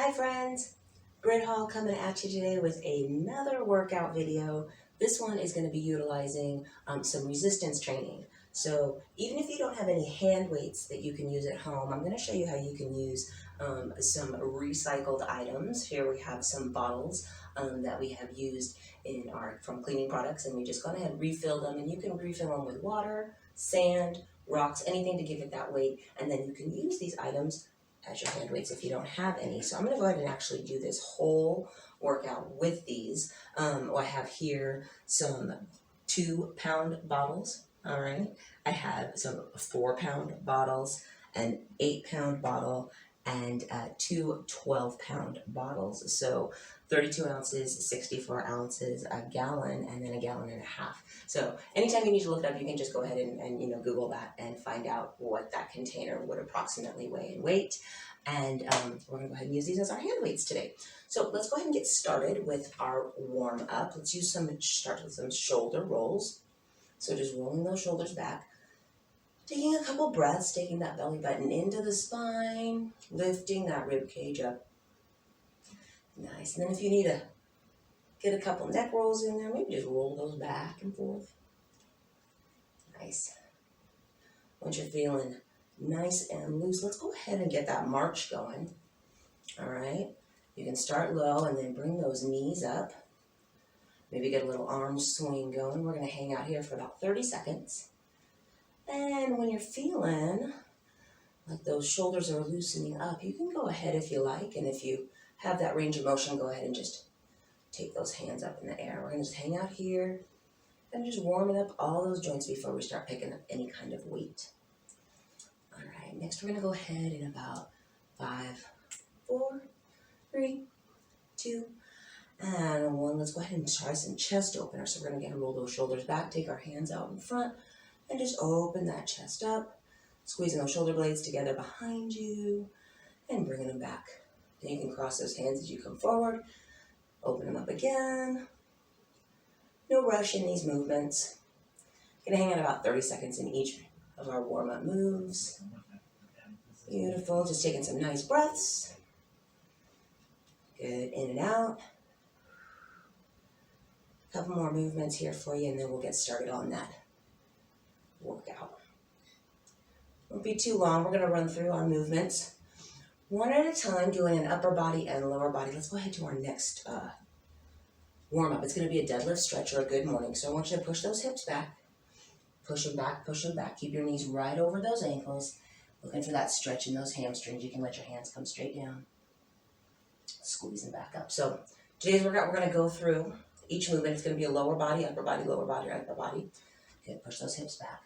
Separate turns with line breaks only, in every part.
Hi friends, Grid Hall coming at you today with another workout video. This one is going to be utilizing some resistance training. So even if you don't have any hand weights that you can use at home, I'm going to show you how you can use some recycled items. Here we have some bottles that we have used from cleaning products, and we just gone ahead and refilled them, and you can refill them with water, sand, rocks, anything to give it that weight, and then you can use these items as your hand weights if you don't have any. So I'm going to go ahead and actually do this whole workout with these. I have here some 2-pound bottles. All right. I have some 4-pound bottles, an 8-pound bottle, and two 12-pound bottles. So 32 ounces, 64 ounces, a gallon, and then a gallon and a half. So anytime you need to look it up, you can just go ahead and Google that and find out what that container would approximately weigh in weight. And we're going to go ahead and use these as our hand weights today. So let's go ahead and get started with our warm up. Let's start with some shoulder rolls. So just rolling those shoulders back. Taking a couple breaths, taking that belly button into the spine, lifting that rib cage up. Nice. And then if you need to get a couple neck rolls in there, maybe just roll those back and forth. Nice. Once you're feeling nice and loose, let's go ahead and get that march going. All right. You can start low and then bring those knees up. Maybe get a little arm swing going. We're going to hang out here for about 30 seconds. And when you're feeling like those shoulders are loosening up, you can go ahead if you like. And if you have that range of motion, go ahead and just take those hands up in the air. We're going to just hang out here and just warming up all those joints before we start picking up any kind of weight. All right, next we're going to go ahead in about 5, 4, 3, 2, and 1. Let's go ahead and try some chest openers. So we're going to roll those shoulders back, take our hands out in front, and just open that chest up, squeezing those shoulder blades together behind you, and bringing them back. Then you can cross those hands as you come forward, open them up again. No rush in these movements. Gonna hang out about 30 seconds in each of our warm-up moves. Beautiful, just taking some nice breaths. Good, in and out. A couple more movements here for you, and then we'll get started on that workout. Won't be too long. We're gonna run through our movements one at a time, doing an upper body and lower body. Let's go ahead to our next warm-up. It's gonna be a deadlift stretch or a good morning. So I want you to push those hips back. Push them back, push them back. Keep your knees right over those ankles. Looking for that stretch in those hamstrings. You can let your hands come straight down. Squeeze them back up. So today's workout, we're going to go through each movement. It's going to be a lower body, upper body, lower body, upper body. Good, push those hips back.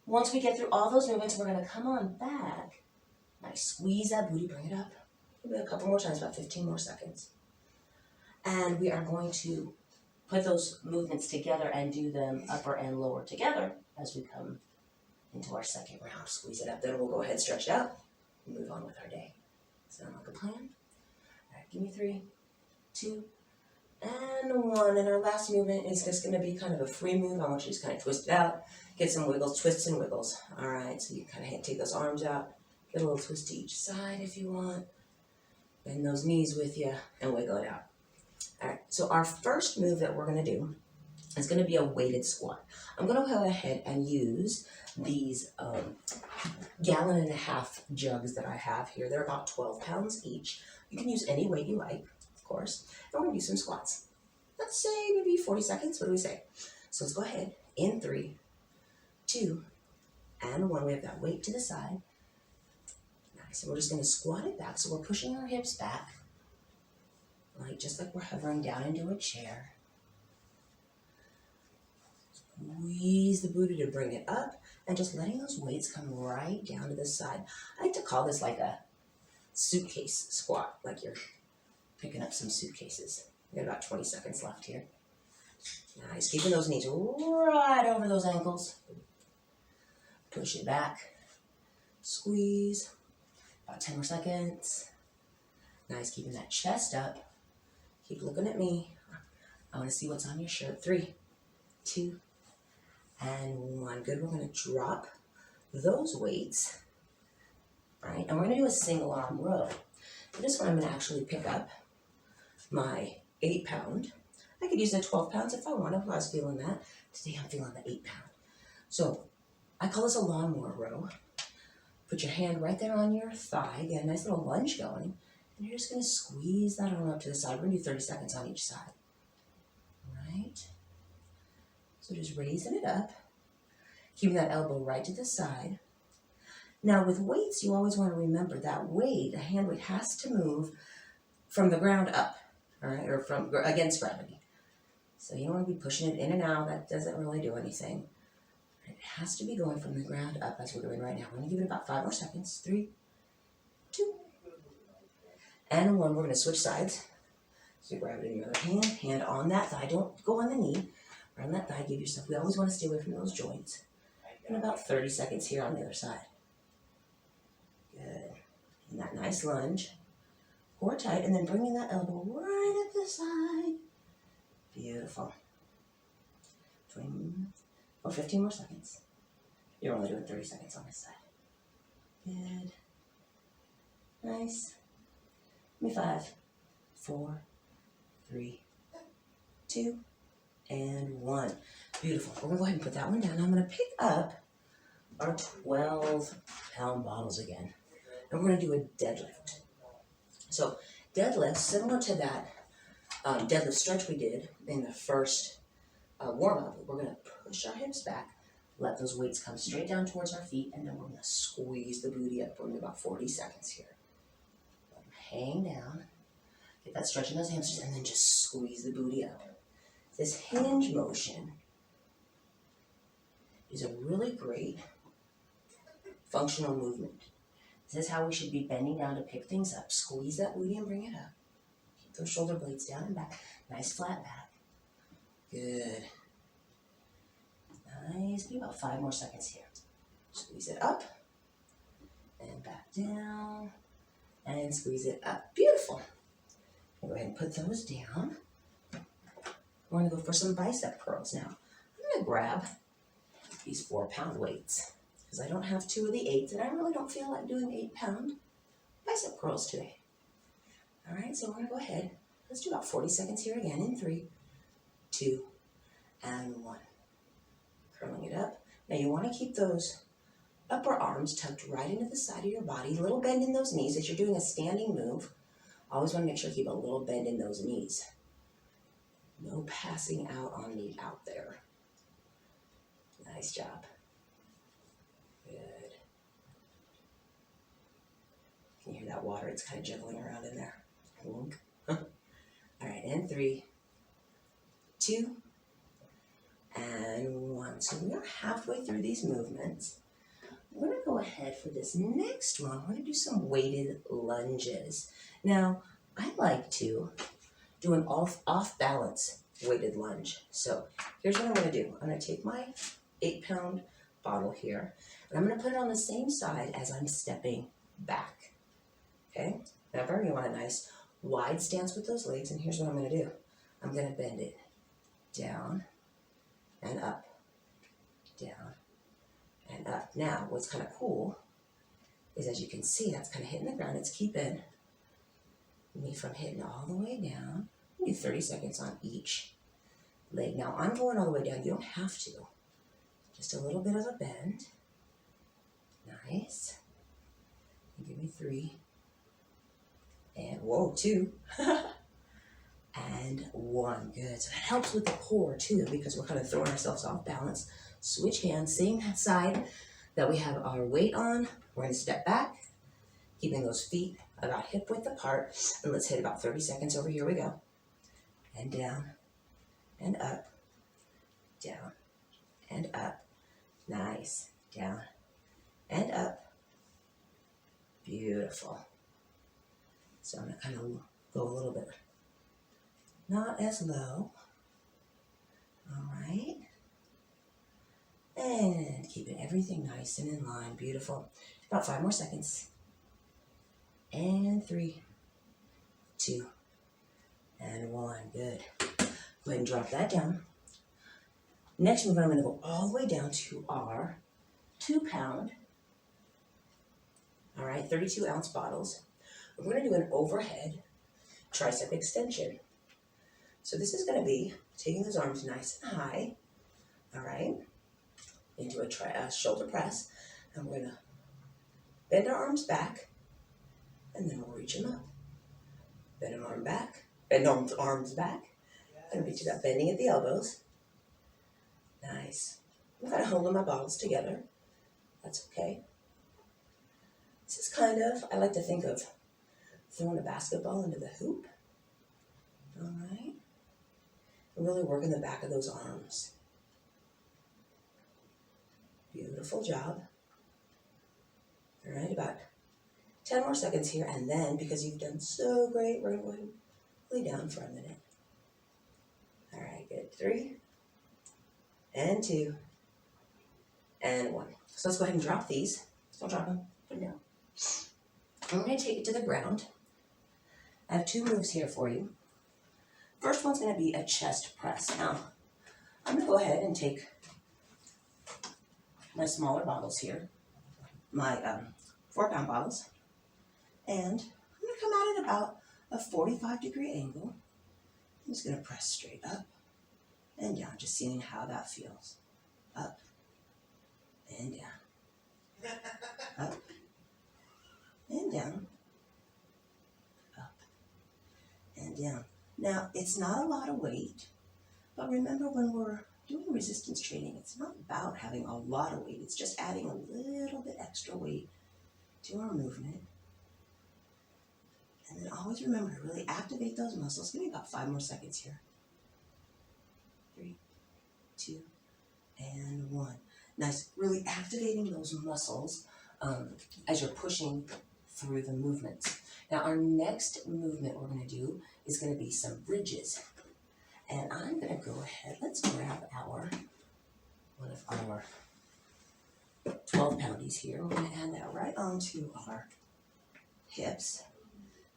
Once we get through all those movements, we're going to come on back. Nice, squeeze that booty, bring it up. Maybe a couple more times, about 15 more seconds. And we are going to put those movements together and do them upper and lower together as we come into our second round. Squeeze it up, then we'll go ahead, stretch it out, and move on with our day. Sound like a plan? All right, give me 3, 2, and 1. And our last movement is just going to be kind of a free move. I want you to just kind of twist it out, get some wiggles, twists and wiggles. All right, so you kind of take those arms out, get a little twist to each side if you want. Bend those knees with you and wiggle it out. All right, so our first move that we're going to do is going to be a weighted squat. I'm going to go ahead and use these 1.5 gallon jugs that I have here. They're about 12 pounds each. You can use any weight you like, of course. And we're going to do some squats. Let's say maybe 40 seconds. What do we say? So let's go ahead. In 3, 2, and 1. We have that weight to the side. Nice. And we're just going to squat it back. So we're pushing our hips back. Right, just like we're hovering down into a chair. Squeeze the booty to bring it up, and just letting those weights come right down to the side. I like to call this like a suitcase squat, like you're picking up some suitcases. We got about 20 seconds left here. Nice, keeping those knees right over those ankles. Push it back. Squeeze. About 10 more seconds. Nice, keeping that chest up. Keep looking at me. I want to see what's on your shirt. 3, 2, and 1. Good. We're going to drop those weights. Right? And we're going to do a single arm row. For this one, I'm gonna actually pick up my 8-pound. I could use the 12 pounds if I wanted, if I was feeling that. Today I'm feeling the 8-pound. So I call this a lawnmower row. Put your hand right there on your thigh, get a nice little lunge going, and you're just gonna squeeze that arm up to the side. We're gonna do 30 seconds on each side. All right? So just raising it up, keeping that elbow right to the side. Now with weights, you always want to remember that weight, the hand weight has to move from the ground up, all right, or from against gravity. So you don't want to be pushing it in and out. That doesn't really do anything. It has to be going from the ground up as we're doing right now. We're going to give it about 5 more seconds. 3, 2, and 1. We're going to switch sides. So you grab it in your other hand, hand on that thigh. Don't go on the knee. Right on that thigh, give yourself, we always want to stay away from those joints. And about 30 seconds here on the other side. Good. And that nice lunge. Core tight, and then bringing that elbow right up the side. Beautiful. 15 more seconds. You're only doing 30 seconds on this side. Good. Nice. Give me 5, 4, 3, 2, and 1. Beautiful. We're going to go ahead and put that one down. Now I'm going to pick up our 12-pound bottles again. And we're going to do a deadlift. So deadlift, similar to that deadlift stretch we did in the first warm-up, we're going to push our hips back, let those weights come straight down towards our feet, and then we're going to squeeze the booty up. We're going to do about 40 seconds here. Let them hang down, get that stretch in those hamstrings, and then just squeeze the booty up. This hinge motion is a really great functional movement. This is how we should be bending down to pick things up. Squeeze that booty and bring it up. Keep those shoulder blades down and back. Nice flat back. Good. Nice. Give about 5 more seconds here. Squeeze it up and back down and squeeze it up. Beautiful. Go ahead and put those down. We're going to go for some bicep curls now. I'm going to grab these 4-pound weights because I don't have 2 of the 8s and I really don't feel like doing 8-pound bicep curls today. All right, so we're going to go ahead. Let's do about 40 seconds here again in 3, 2, and 1. Curling it up. Now you want to keep those upper arms tucked right into the side of your body. A little bend in those knees as you're doing a standing move. Always want to make sure you keep a little bend in those knees. No passing out on me out there. Nice job. Good. Can you hear that water? It's kind of jiggling around in there. All right, and 3, 2, and 1. So we are halfway through these movements. We're going to go ahead for this next one. We're going to do some weighted lunges. Now, I like to do an off-balance weighted lunge. So here's what I'm going to do. I'm going to take my 8-pound bottle here, and I'm going to put it on the same side as I'm stepping back. Okay? Remember, you want a nice wide stance with those legs, and here's what I'm going to do. I'm going to bend it down and up, down and up. Now, what's kind of cool is, as you can see, that's kind of hitting the ground. It's keeping me from hitting all the way down. I do 30 seconds on each leg. Now, I'm going all the way down. You don't have to. Just a little bit of a bend. Nice. And give me 3. And whoa, 2. And 1. Good. So that helps with the core too, because we're kind of throwing ourselves off balance. Switch hands, same side that we have our weight on. We're going to step back, keeping those feet about hip width apart. And let's hit about 30 seconds over. Here we go. And down and up, down and up. Nice. Down and up. Beautiful. So I'm going to kind of go a little bit not as low. All right. And keeping everything nice and in line. Beautiful. About 5 more seconds. And 3, 2, and 1. Good. Go ahead and drop that down. Next move, I'm going to go all the way down to our 2-pound, all right, 32-ounce bottles. we're going to do an overhead tricep extension. So this is going to be taking those arms nice and high, all right, into a shoulder press, and we're going to bend our arms back, and then we'll reach them up. Bend an arm back, bend arms back, and reach it up, bending at the elbows. Nice. I'm kind of holding my bottles together. That's okay. This is kind of, I like to think of throwing a basketball into the hoop. All right. And really working the back of those arms. Beautiful job. All right, about 10 more seconds here, and then, because you've done so great, we're going to go ahead and lay down for a minute. All right, good. 3, and 2, and 1. So let's go ahead and drop these. Don't drop them. Put them down. I'm going to take it to the ground. I have 2 moves here for you. First one's going to be a chest press. Now, I'm going to go ahead and take my smaller bottles here, my 4-pound bottles, and I'm going to come out at about a 45-degree angle. I'm just going to press straight up and down, just seeing how that feels. Up and down. Up and down. Up and down. Now, it's not a lot of weight, but remember, when we're doing resistance training, it's not about having a lot of weight. It's just adding a little bit extra weight to our movement. And then always remember to really activate those muscles. Give me about 5 more seconds here. 3, 2, and 1. Nice. Really activating those muscles as you're pushing through the movements. Now, our next movement we're going to do is going to be some bridges. And I'm going to go ahead, let's grab one of our 12-poundies here. We're going to add that right onto our hips.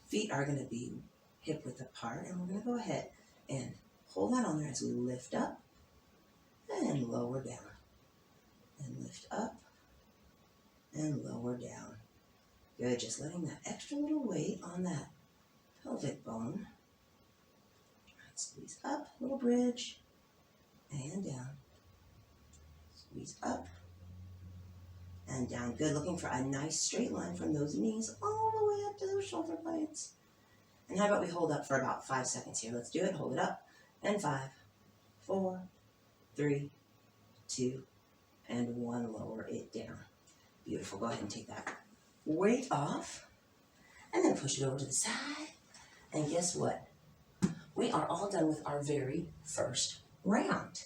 Feet are going to be hip width apart, and we're going to go ahead and hold that on there as we lift up and lower down. And lift up and lower down. Good, just letting that extra little weight on that pelvic bone. Squeeze up, little bridge, and down. Squeeze up and down. Good, looking for a nice straight line from those knees all the way up to those shoulder blades. And how about we hold up for about 5 seconds here? Let's do it. Hold it up. And 5, 4, 3, 2, and 1. Lower it down. Beautiful. Go ahead and take that weight off. And then push it over to the side. And guess what? We are all done with our very first round.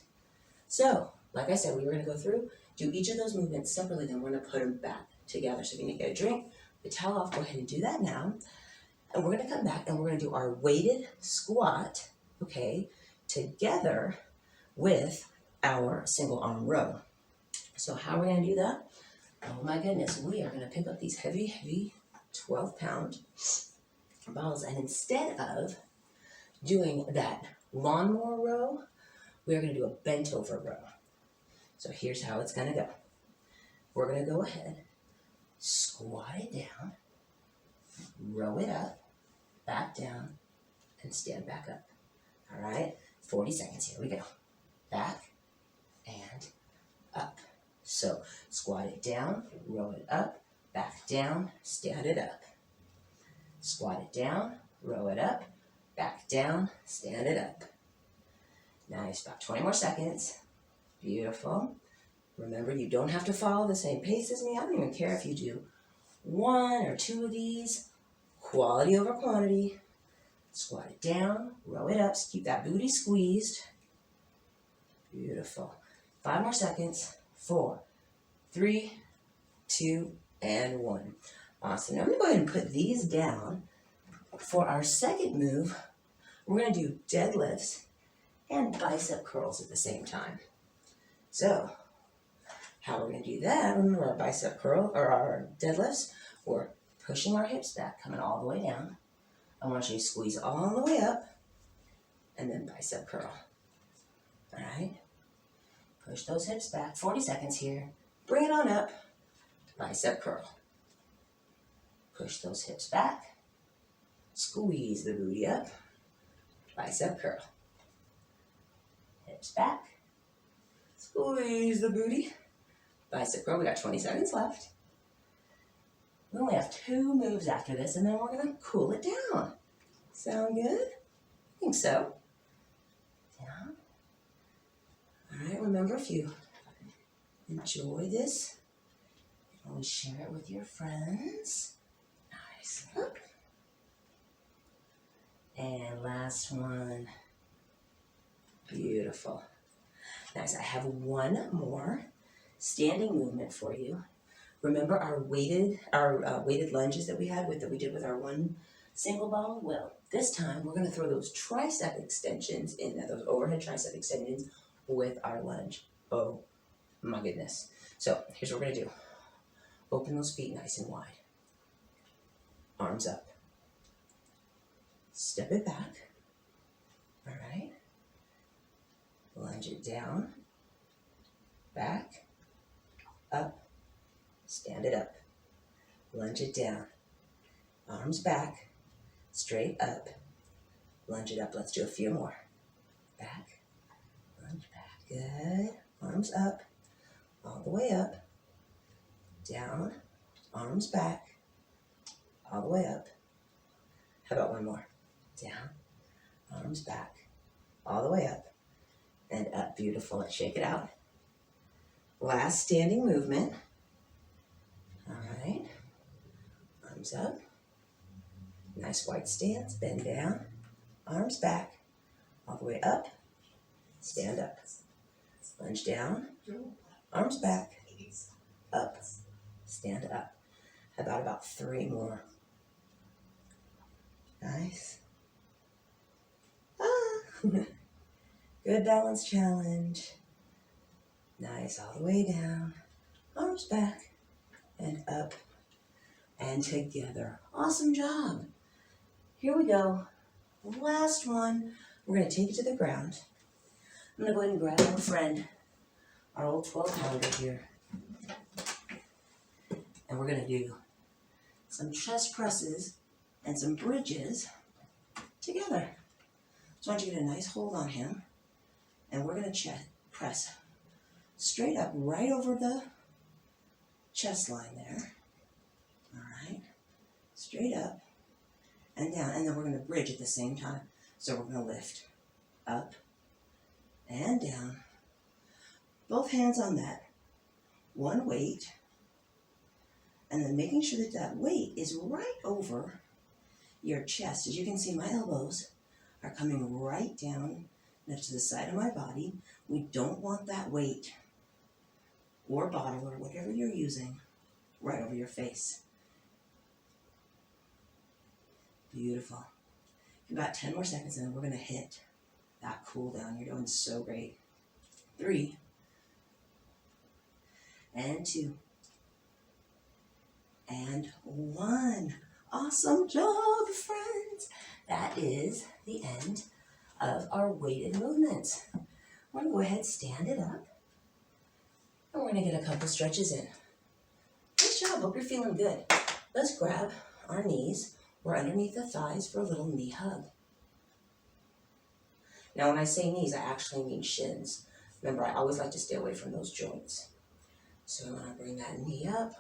So, like I said, we were going to go through, do each of those movements separately, then we're going to put them back together. So if you need to get a drink, the towel off, go ahead and do that now. And we're going to come back and we're going to do our weighted squat, okay, together with our single arm row. So how are we going to do that? Oh my goodness, we are going to pick up these heavy 12-pound balls, and instead of doing that lawnmower row, we're going to do a bent over row. So here's how it's going to go. We're going to go ahead, squat it down, row it up, back down, and stand back up. All right, 40 seconds, here we go. Back and up. So squat it down, row it up, back down, stand it up. Squat it down, row it up, back down, stand it up. Nice, about 20 more seconds. Beautiful. Remember, you don't have to follow the same pace as me. I don't even care if you do 1 or 2 of these. Quality over quantity. Squat it down, row it up, keep that booty squeezed. Beautiful. 5 more seconds. 4, 3, 2, and 1. Awesome. Now I'm going to go ahead and put these down. For our second move, we're going to do deadlifts and bicep curls at the same time. So, how we're going to do that, remember our bicep curl, or our deadlifts, we're pushing our hips back, coming all the way down. I want you to squeeze all the way up, and then bicep curl. All right? Push those hips back, 40 seconds here. Bring it on up, bicep curl. Push those hips back, Squeeze the booty up. Bicep curl. Hips back. Squeeze the booty. Bicep curl. We got 20 seconds left. We only have 2 moves after this, and then we're going to cool it down. Sound good? I think so. Down. All right, remember, if you enjoy this, you can always share it with your friends. Nice. Up. And last one. Beautiful. Nice. I have one more standing movement for you. Remember our weighted lunges that we did with our one single ball? Well, this time we're going to throw those tricep extensions in there, those overhead tricep extensions with our lunge. Oh my goodness. So here's what we're going to do. Open those feet nice and wide. Arms up. Step it back. All right. Lunge it down. Back. Up. Stand it up. Lunge it down. Arms back. Straight up. Lunge it up. Let's do a few more. Back. Lunge back. Good. Arms up. All the way up. Down. Arms back. All the way up. How about one more? Down. Arms back. All the way up. And up. Beautiful. Let's shake it out. Last standing movement. All right. Arms up. Nice wide stance. Bend down. Arms back. All the way up. Stand up. Lunge down. Arms back. Up. Stand up. How about 3 more? Nice. Good balance challenge. Nice. All the way down. Arms back. And up. And together. Awesome job. Here we go. Last one. We're going to take it to the ground. I'm going to go ahead and grab our friend, our old 12-pounder here. And we're going to do some chest presses and some bridges together. So I want you to get a nice hold on him. And we're going to press straight up right over the chest line there. All right. Straight up and down. And then we're going to bridge at the same time. So we're going to lift up and down. Both hands on that. One weight. And then making sure that that weight is right over your chest. As you can see, my elbows are coming right down next to the side of my body. We don't want that weight or bottle or whatever you're using right over your face. Beautiful. About 10 more seconds and then we're going to hit that cool down. You're doing so great. 3 and 2 and 1. Awesome job, friends. That is the end of our weighted movements. We're going to go ahead and stand it up. And we're going to get a couple stretches in. Nice job. Hope you're feeling good. Let's grab our knees. We're underneath the thighs for a little knee hug. Now, when I say knees, I actually mean shins. Remember, I always like to stay away from those joints. So I'm going to bring that knee up.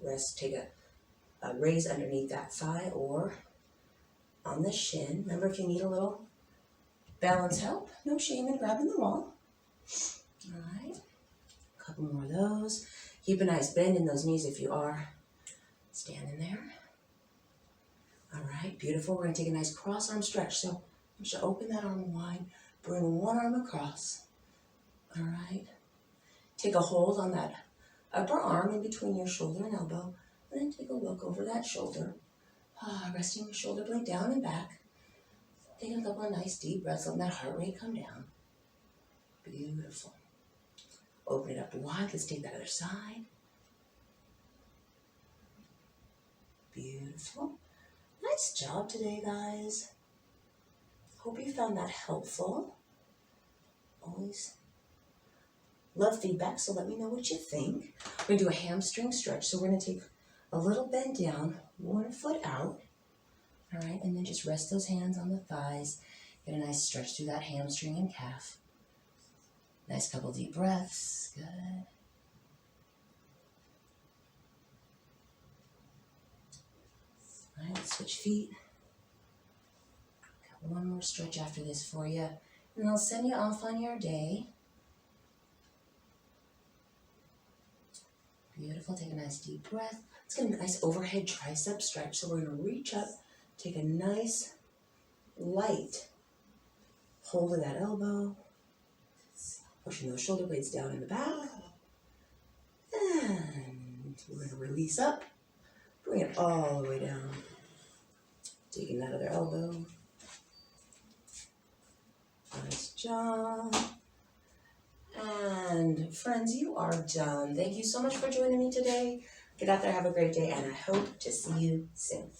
Rest, take a raise underneath that thigh or on the shin. Remember, if you need a little balance help, no shame in grabbing the wall. All right. A couple more of those. Keep a nice bend in those knees if you are standing there. All right, beautiful. We're going to take a nice cross arm stretch. So I'm just going to open that arm wide, bring one arm across. All right. Take a hold on that upper arm in between your shoulder and elbow, and then take a look over that shoulder. Resting your shoulder blade down and back. Taking a couple of nice deep breaths, letting that heart rate come down. Beautiful. Open it up wide. Let's take that other side. Beautiful. Nice job today, guys. Hope you found that helpful. Always love feedback, so let me know what you think. We're going to do a hamstring stretch. So we're going to take a little bend down, one foot out, All right, and then just rest those hands on the thighs. Get a nice stretch through that hamstring and calf. Nice couple deep breaths. Good. All right, let's switch feet. Got one more stretch after this for you, and I'll send you off on your day. Beautiful. Take a nice deep breath. Let's get a nice overhead tricep stretch. So we're going to reach up, take a nice light hold of that elbow, pushing those shoulder blades down in the back. And we're going to release up, bring it all the way down. Taking that other elbow. Nice job. And friends, you are done. Thank you so much for joining me today. Get out there, have a great day, and I hope to see you soon.